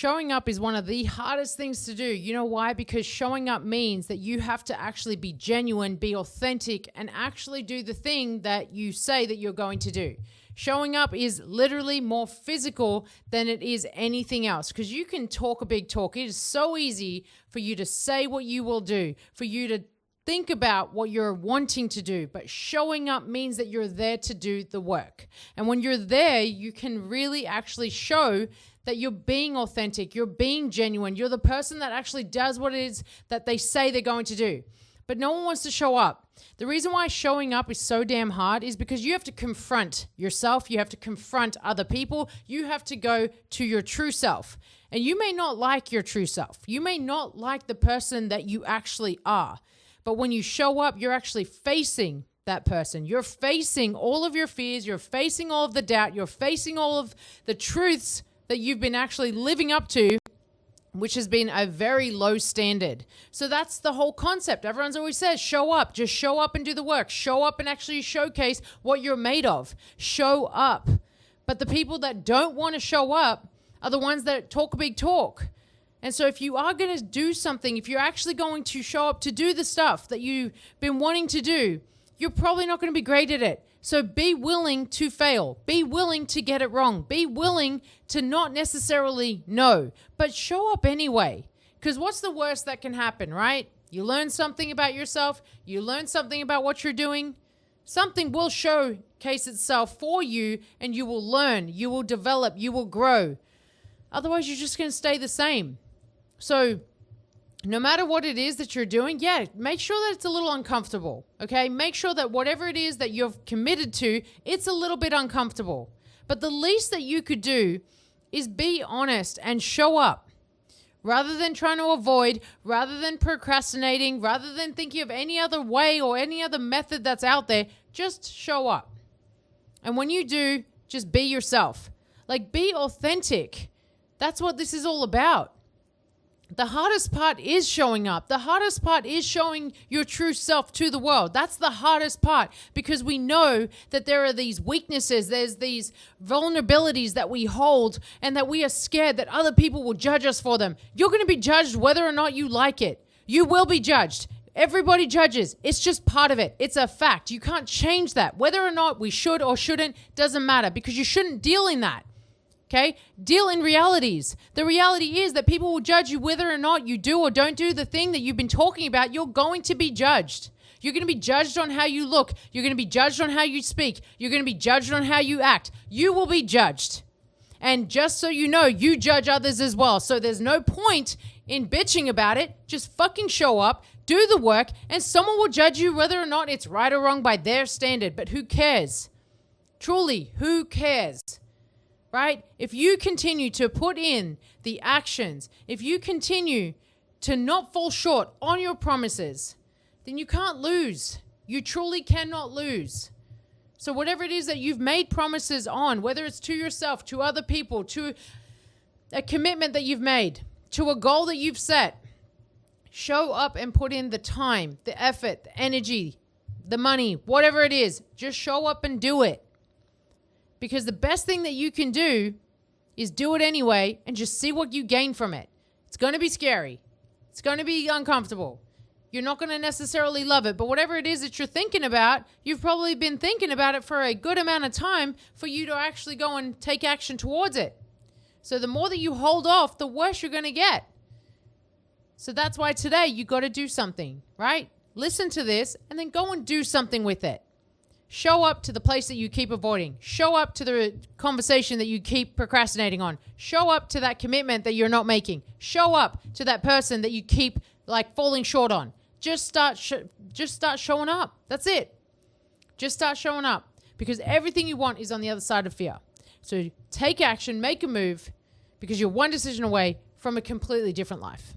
Showing up is one of the hardest things to do. You know why? Because showing up means that you have to actually be genuine, be authentic, and actually do the thing that you say that you're going to do. Showing up is literally more physical than it is anything else, because you can talk a big talk. It is so easy for you to say what you will do, for you to think about what you're wanting to do, but showing up means that you're there to do the work. And when you're there, you can really actually show that you're being authentic, you're being genuine, you're the person that actually does what it is that they say they're going to do. But no one wants to show up. The reason why showing up is so damn hard is because you have to confront yourself, you have to confront other people, you have to go to your true self. And you may not like your true self. You may not like the person that you actually are. But when you show up, you're actually facing that person. You're facing all of your fears, you're facing all of the doubt, you're facing all of the truths that you've been actually living up to, which has been a very low standard. So that's the whole concept. Everyone's always says, show up, just show up and do the work. Show up and actually showcase what you're made of. Show up. But the people that don't want to show up are the ones that talk a big talk. And so if you are going to do something, if you're actually going to show up to do the stuff that you've been wanting to do, you're probably not going to be great at it. So be willing to fail. Be willing to get it wrong. Be willing to not necessarily know, but show up anyway. Because what's the worst that can happen, right? You learn something about yourself. You learn something about what you're doing. Something will showcase itself for you, and you will learn. You will develop. You will grow. Otherwise, you're just going to stay the same. So no matter what it is that you're doing, make sure that it's a little uncomfortable, okay? Make sure that whatever it is that you've committed to, it's a little bit uncomfortable. But the least that you could do is be honest and show up. Rather than trying to avoid, rather than procrastinating, rather than thinking of any other way or any other method that's out there, just show up. And when you do, just be yourself. Like, be authentic. That's what this is all about. The hardest part is showing up. The hardest part is showing your true self to the world. That's the hardest part, because we know that there are these weaknesses, there's these vulnerabilities that we hold, and that we are scared that other people will judge us for them. You're going to be judged whether or not you like it. You will be judged. Everybody judges. It's just part of it. It's a fact. You can't change that. Whether or not we should or shouldn't doesn't matter, because you shouldn't deal in that. Okay? Deal in realities. The reality is that people will judge you whether or not you do or don't do the thing that you've been talking about. You're going to be judged. You're going to be judged on how you look. You're going to be judged on how you speak. You're going to be judged on how you act. You will be judged. And just so you know, you judge others as well. So there's no point in bitching about it. Just fucking show up, do the work, and someone will judge you whether or not it's right or wrong by their standard. But who cares? Truly, who cares? Right? If you continue to put in the actions, if you continue to not fall short on your promises, then you can't lose. You truly cannot lose. So whatever it is that you've made promises on, whether it's to yourself, to other people, to a commitment that you've made, to a goal that you've set, show up and put in the time, the effort, the energy, the money, whatever it is. Just show up and do it. Because the best thing that you can do is do it anyway and just see what you gain from it. It's going to be scary. It's going to be uncomfortable. You're not going to necessarily love it. But whatever it is that you're thinking about, you've probably been thinking about it for a good amount of time for you to actually go and take action towards it. So the more that you hold off, the worse you're going to get. So that's why today you got to do something, right? Listen to this and then go and do something with it. Show up to the place that you keep avoiding. Show up to the conversation that you keep procrastinating on. Show up to that commitment that you're not making. Show up to that person that you keep falling short on. Just start showing up. That's it. Just start showing up, because everything you want is on the other side of fear. So take action, make a move, because you're one decision away from a completely different life.